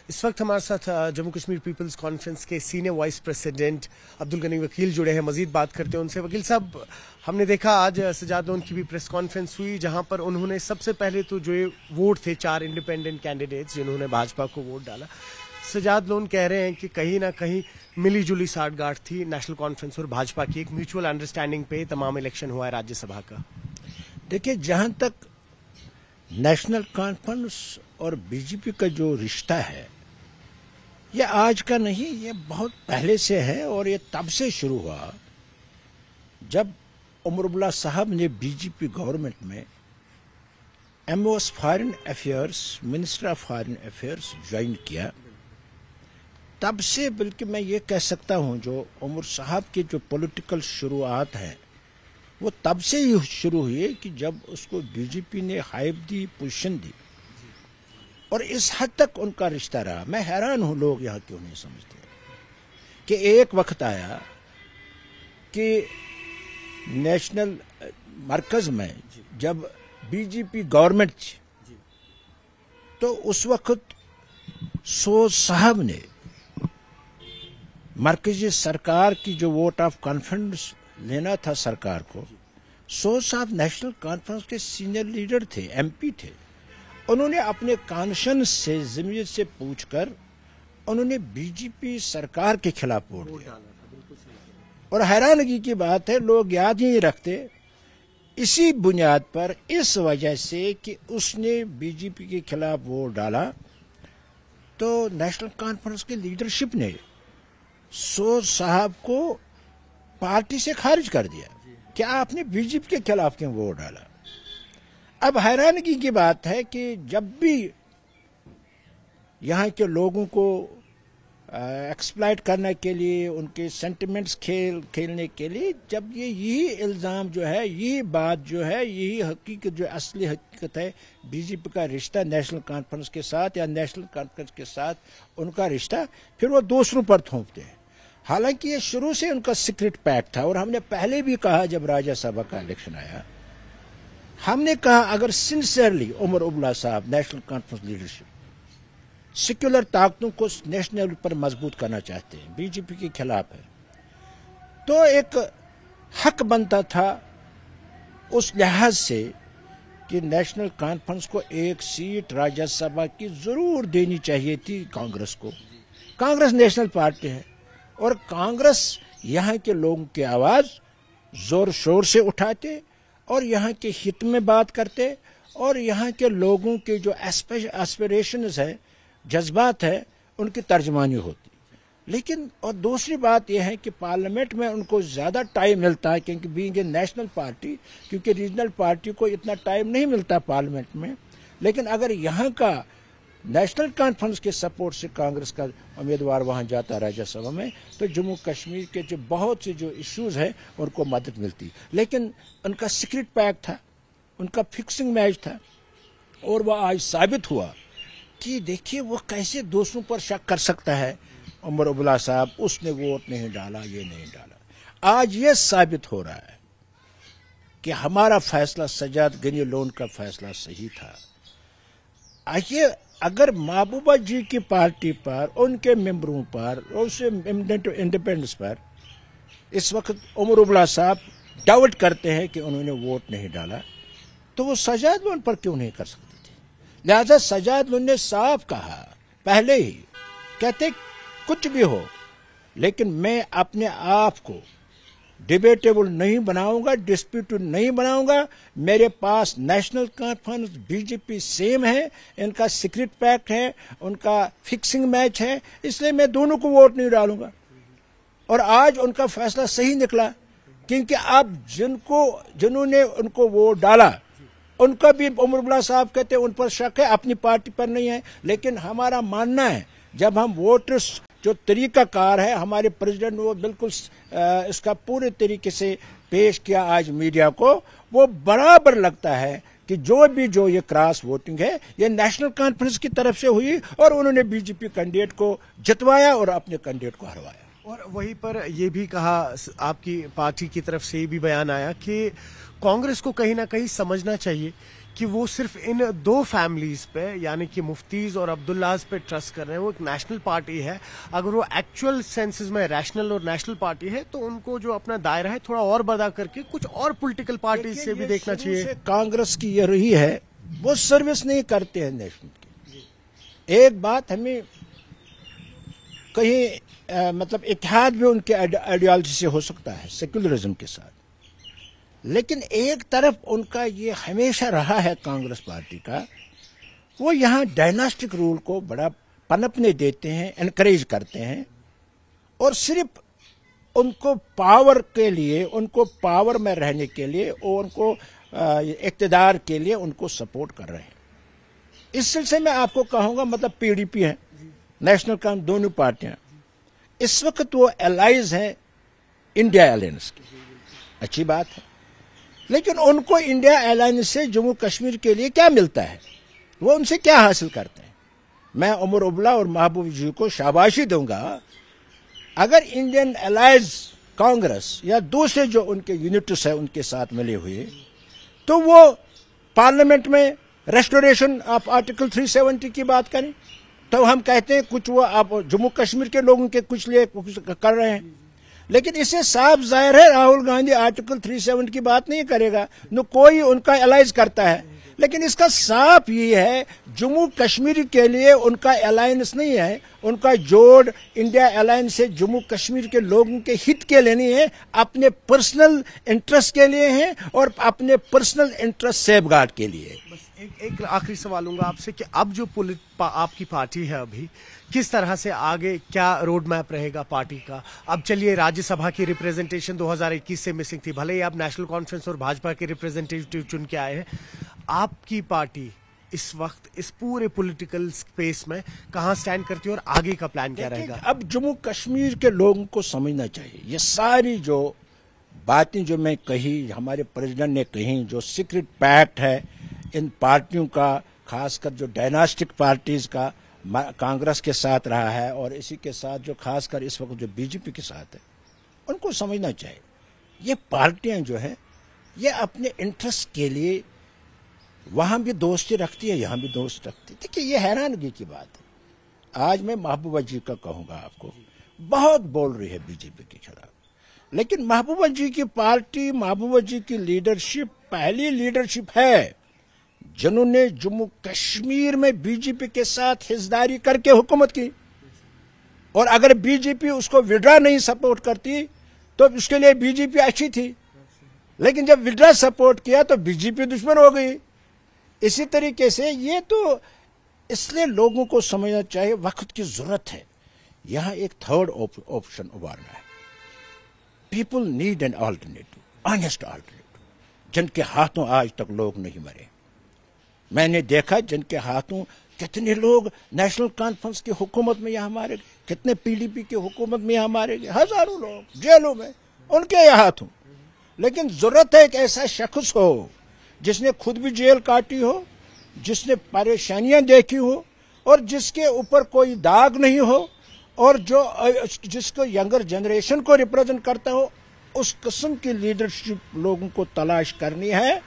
इस वक्त हमारे साथ जम्मू कश्मीर पीपल्स कॉन्फ्रेंस के senior vice president Abdul Ghani Vakil जुड़े हैं। मजीद बात करते हैं उनसे। वकील साहब, हमने देखा आज सजाद लोन की भी प्रेस कॉन्फ्रेंस हुई, जहां पर उन्होंने सबसे पहले तो जो वोट थे 4 इंडिपेंडेंट कैंडिडेट्स जिन्होंने भाजपा को वोट डाला, सजाद लोन कह रहे हैं कि कहीं ना कहीं मिली जुली साठगांठ थी नेशनल कॉन्फ्रेंस और भाजपा की, एक म्यूचुअल अंडरस्टैंडिंग पे तमाम इलेक्शन हुआ है राज्यसभा का। देखिए, जहां तक नेशनल कॉन्फ्रेंस और बीजेपी का जो रिश्ता है, ये आज का नहीं, ये बहुत पहले से है। और ये तब से शुरू हुआ जब उमर अब्दुल्ला साहब ने बीजेपी गवर्नमेंट में MOS foreign affairs, minister of foreign affairs join किया। तब से बल्कि मैं ये कह सकता हूं, जो उमर साहब की जो पॉलिटिकल शुरुआत है वो तब से ही शुरू हुई कि जब उसको बीजेपी ने हाइप दी, पोजीशन दी, और इस हद तक उनका रिश्ता रहा। मैं हैरान हूं लोग यहाँ क्यों नहीं समझते कि एक वक्त आया कि नेशनल मरकज में जब बीजेपी गवर्नमेंट थी तो उस वक्त सोज साहब ने मरकजी सरकार की जो वोट ऑफ कॉन्फिडेंस लेना था सरकार को, सोज साहब नेशनल कॉन्फ्रेंस के सीनियर लीडर थे, MP थे। उन्होंने अपने कॉन्शियंस से, ज़मीयत से पूछकर उन्होंने बीजेपी सरकार के खिलाफ वोट दिया। और हैरानगी की बात है, लोग याद ही नहीं रखते इसी बुनियाद पर, इस वजह से कि उसने बीजेपी के खिलाफ वोट डाला तो नेशनल कॉन्फ्रेंस की लीडरशिप ने सोज साहब को पार्टी से खारिज कर दिया कि आपने बीजेपी के खिलाफ क्यों वोट डाला। अब हैरानगी की बात है कि जब भी यहाँ के लोगों को एक्सप्लॉइट करने के लिए, उनके सेंटिमेंट्स खेलने के लिए, जब यही इल्ज़ाम जो है, यही बात जो है, यही हकीकत जो असली हकीकत है, बीजेपी का रिश्ता नेशनल कॉन्फ्रेंस के साथ या नेशनल कॉन्फ्रेंस के साथ उनका रिश्ता, फिर वो दूसरों पर थोपते हैं। हालांकि ये शुरू से उनका सीक्रेट पैक्ट था। और हमने पहले भी कहा, जब राज्यसभा का इलेक्शन आया, हमने कहा अगर सिंसियरली उमर अब्दुल्ला साहब, नेशनल कॉन्फ्रेंस लीडरशिप सेक्युलर ताकतों को नेशनल लेवल पर मजबूत करना चाहते हैं, बीजेपी के खिलाफ है, तो एक हक बनता था उस लिहाज से कि नेशनल कॉन्फ्रेंस को एक सीट राज्यसभा की जरूर देनी चाहिए थी कांग्रेस को। कांग्रेस नेशनल पार्टी है और कांग्रेस यहाँ के लोगों की आवाज जोर शोर से उठाते और यहाँ के हित में बात करते और यहाँ के लोगों के जो एस्पिरेशंस है, जज्बात है, उनकी तर्जमानी होती। लेकिन और दूसरी बात यह है कि पार्लियामेंट में उनको ज्यादा टाइम मिलता है, क्योंकि बीइंग ए नेशनल पार्टी, क्योंकि रीजनल पार्टी को इतना टाइम नहीं मिलता पार्लियामेंट में। लेकिन अगर यहाँ का नेशनल कॉन्फ्रेंस के सपोर्ट से कांग्रेस का उम्मीदवार वहां जाता राज्यसभा में, तो जम्मू कश्मीर के जो बहुत से जो इश्यूज हैं उनको मदद मिलती। लेकिन उनका सीक्रेट पैक्ट था, उनका फिक्सिंग मैच था, और वह आज साबित हुआ कि देखिए वो कैसे दूसरों पर शक कर सकता है। उमर अब्दुल्ला साहब, उसने वोट नहीं डाला, ये नहीं डाला। आज ये साबित हो रहा है कि हमारा फैसला, सजाद गनी लोन का फैसला सही था। आइए, अगर महबूबा जी की पार्टी पर, उनके मेंबरों पर, उससे इंडिपेंडेंस पर इस वक्त उमर अब्दुल्ला साहब डाउट करते हैं कि उन्होंने वोट नहीं डाला, तो वो सजाद लोन पर क्यों नहीं कर सकते थे? लिहाजा सजाद लोन ने साफ कहा पहले ही, कहते कुछ भी हो, लेकिन मैं अपने आप को डिबेटेबल नहीं बनाऊंगा, डिस्प्यूटेड नहीं बनाऊंगा। मेरे पास नेशनल कॉन्फ्रेंस, बीजेपी सेम है, इनका सीक्रेट पैक्ट है, उनका फिक्सिंग मैच है, इसलिए मैं दोनों को वोट नहीं डालूंगा। और आज उनका फैसला सही निकला, क्योंकि अब जिन्होंने उनको वोट डाला, उनका भी उमर अब्दुल्ला साहब कहते हैं उन पर शक है, अपनी पार्टी पर नहीं है। लेकिन हमारा मानना है, जब हम वोटर्स जो तरीकाकार है, हमारे प्रेसिडेंट ने वो बिल्कुल इसका पूरे तरीके से पेश किया आज मीडिया को, वो बराबर लगता है कि जो ये क्रॉस वोटिंग है, ये नेशनल कॉन्फ्रेंस की तरफ से हुई और उन्होंने बीजेपी कैंडिडेट को जितवाया और अपने कैंडिडेट को हरवाया। और वहीं पर यह भी कहा, आपकी पार्टी की तरफ से ये भी बयान आया कि कांग्रेस को कहीं ना कहीं समझना चाहिए کہ وہ صرف ان دو فیملیز پہ یعنی کہ مفتیز اور عبداللہز پہ ٹرسٹ کر رہے ہیں. وہ ایک نیشنل پارٹی ہے, اگر وہ ایکچوئل سینسز میں ریشنل اور نیشنل پارٹی ہے تو ان کو جو اپنا دائرہ ہے تھوڑا اور بڑا کر کے کچھ اور پولیٹیکل پارٹیز سے بھی دیکھنا چاہیے. کانگریس کی یہ رہی ہے, وہ سروس نہیں کرتے ہیں نیشنل کی. ایک بات ہمیں کہیں مطلب اتحاد بھی ان کے آئیڈیالوجی سے ہو سکتا ہے سیکولرزم کے ساتھ, لیکن ایک طرف ان کا یہ ہمیشہ رہا ہے کانگریس پارٹی کا, وہ یہاں ڈائناسٹک رول کو بڑا پنپنے دیتے ہیں, انکریج کرتے ہیں, اور صرف ان کو پاور کے لیے, ان کو پاور میں رہنے کے لیے اور ان کو اقتدار کے لیے ان کو سپورٹ کر رہے ہیں. اس سلسلے میں آپ کو کہوں گا مطلب پی ڈی پی ہے, نیشنل کان, دونوں پارٹیاں اس وقت وہ الائز ہیں انڈیا الائنس کی. اچھی بات ہے, لیکن ان کو انڈیا الائنس سے جموں کشمیر کے لیے کیا ملتا ہے, وہ ان سے کیا حاصل کرتے ہیں؟ میں عمر ابلا اور محبوب جی کو شاباشی دوں گا اگر انڈین الائز کانگریس یا دوسرے جو ان کے یونٹس ہیں ان کے ساتھ ملے ہوئے تو وہ پارلیمنٹ میں ریسٹوریشن آف آرٹیکل 370 کی بات کریں تو ہم کہتے ہیں کچھ وہ آپ جموں کشمیر کے لوگوں کے کچھ لیے کر رہے ہیں, لیکن اس سے صاف ظاہر ہے راہل گاندھی آرٹیکل 370 کی بات نہیں کرے گا, نہ کوئی ان کا الائز کرتا ہے. لیکن اس کا صاف یہ ہے جموں کشمیر کے لیے ان کا الائنس نہیں ہے, ان کا جوڑ انڈیا الائنس سے جموں کشمیر کے لوگوں کے ہت کے لیے نہیں ہے, اپنے پرسنل انٹرسٹ کے لیے ہیں اور اپنے پرسنل انٹرسٹ سیف گارڈ کے لیے. ایک آخری سوال لوں گا آپ سے کہ اب جو آپ کی پارٹی ہے ابھی کس طرح سے آگے کیا روڈ میپ رہے گا پارٹی کا؟ اب چلیے راجیہ سبھا کی ریپریزنٹیشن 2021 سے مسنگ تھی, بھلے ہی آپ نیشنل کانفرنس اور بھاجپا کے ریپریزنٹیٹیو چن کے آئے ہیں, آپ کی پارٹی اس وقت اس پورے پولیٹیکل سپیس میں کہاں سٹینڈ کرتی ہے اور آگے کا پلان کیا رہے گا؟ اب جموں کشمیر کے لوگوں کو سمجھنا چاہیے یہ ساری جو باتیں جو میں کہی, ہمارے پریزیڈنٹ نے کہیں, جو سیکرٹ پیکٹ ہے ان پارٹیوں کا, خاص کر جو ڈائناسٹک پارٹیز کا کانگریس کے ساتھ رہا ہے اور اسی کے ساتھ جو خاص کر اس وقت جو بی جے پی کے ساتھ ہے, ان کو سمجھنا چاہیے یہ پارٹیاں جو ہیں یہ اپنے انٹرسٹ کے لیے وہاں بھی دوستی رکھتی ہے, یہاں بھی دوست رکھتی ہے. دیکھیے یہ حیرانگی کی بات ہے. آج میں محبوبہ جی کا کہوں گا آپ کو, بہت بول رہی ہے بی جے پی کے خلاف, لیکن محبوبہ جی کی پارٹی, محبوبہ جی کی لیڈرشپ پہلی لیڈرشپ ہے جنہوں نے جموں کشمیر میں بی جے پی کے ساتھ حصداری کر کے حکومت کی, اور اگر بی جے پی اس کو وڈرا نہیں سپورٹ کرتی تو اس کے لیے بی جے پی اچھی تھی, لیکن جب وڈرا سپورٹ کیا تو بی جے پی دشمن ہو گئی. اسی طریقے سے یہ تو اس لیے لوگوں کو سمجھنا چاہیے وقت کی ضرورت ہے, یہاں ایک تھرڈ آپشن ابھارنا ہے. People need an alternative, honest alternative, جن کے ہاتھوں آج تک لوگ نہیں مرے. میں نے دیکھا جن کے ہاتھوں کتنے لوگ نیشنل کانفرنس کی حکومت میں یہاں مارے گئے, کتنے پی ڈی پی کی حکومت میں یہاں مارے گئے, ہزاروں لوگ جیلوں میں ان کے یہ ہاتھوں. لیکن ضرورت ہے ایک ایسا شخص ہو جس نے خود بھی جیل کاٹی ہو, جس نے پریشانیاں دیکھی ہو اور جس کے اوپر کوئی داغ نہیں ہو, اور جس کو ینگر جنریشن کو ریپرزینٹ کرتا ہو. اس قسم کی لیڈرشپ لوگوں کو تلاش کرنی ہے,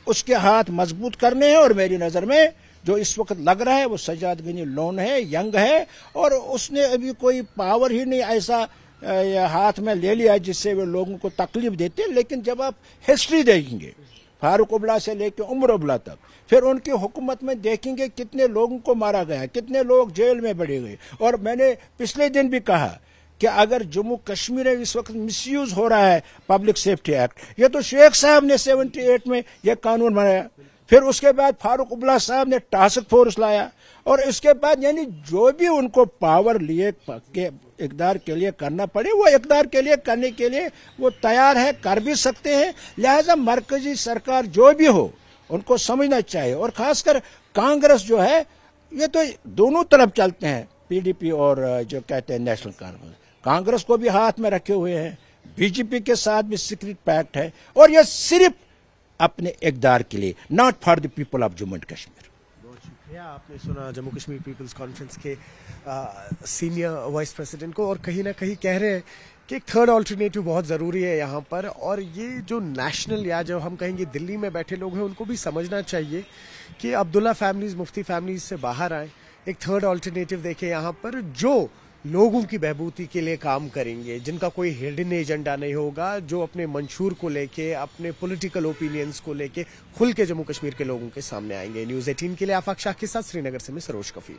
اس کے ہاتھ مضبوط کرنے ہیں. اور میری نظر میں جو اس وقت لگ رہا ہے وہ سجاد غنی لون ہے, ینگ ہے, اور اس نے ابھی کوئی پاور ہی نہیں ایسا ہاتھ میں لے لیا جس سے وہ لوگوں کو تکلیف دیتے. لیکن جب آپ ہسٹری دیکھیں گے فاروق ابلا سے لے کے عمر ابلا تک, پھر ان کی حکومت میں دیکھیں گے کتنے لوگوں کو مارا گیا, کتنے لوگ جیل میں بڑھے گئے. اور میں نے پچھلے دن بھی کہا کہ اگر جموں کشمیر میں اس وقت مس یوز ہو رہا ہے پبلک سیفٹی ایکٹ, یہ تو شیخ صاحب نے 78 میں یہ قانون بنایا, پھر اس کے بعد فاروق ابلا صاحب نے ٹاسک فورس لایا, اور اس کے بعد یعنی جو بھی ان کو پاور لیے اقدار کے لیے کرنا پڑے وہ اقدار کے لیے کرنے کے لیے وہ تیار ہے, کر بھی سکتے ہیں. لہذا مرکزی سرکار جو بھی ہو ان کو سمجھنا چاہیے, اور خاص کر کانگریس جو ہے یہ تو دونوں طرف چلتے ہیں, پی ڈی پی اور جو کہتے ہیں نیشنل کانفرنس. کانگریس کو بھی ہاتھ میں رکھے ہوئے ہیں, بی جے پی کے ساتھ بھی سیکرٹ پیکٹ ہے, اور یہ صرف اپنے اقدار کے لیے, not for the people of Jammu and Kashmir. या आपने सुना जम्मू कश्मीर पीपल्स कॉन्फ्रेंस के सीनियर वाइस प्रेसिडेंट को, और कहीं ना कहीं कह रहे हैं कि एक थर्ड ऑल्टरनेटिव बहुत ज़रूरी है यहाँ पर, और ये जो नेशनल या जो हम कहेंगे दिल्ली में बैठे लोग हैं उनको भी समझना चाहिए कि अब्दुल्ला फैमिलीज, मुफ्ती फैमिलीज से बाहर आए, एक थर्ड ऑल्टरनेटिव देखें यहाँ पर जो लोगों की बहबूदी के लिए काम करेंगे, जिनका कोई हिडन एजेंडा नहीं होगा, जो अपने मंशूर को लेके, अपने पॉलिटिकल ओपिनियंस को लेके खुल के जम्मू कश्मीर के लोगों के सामने आएंगे। न्यूज़ 18 के लिए आफाक शाह के साथ श्रीनगर से मैं सरोज कफील।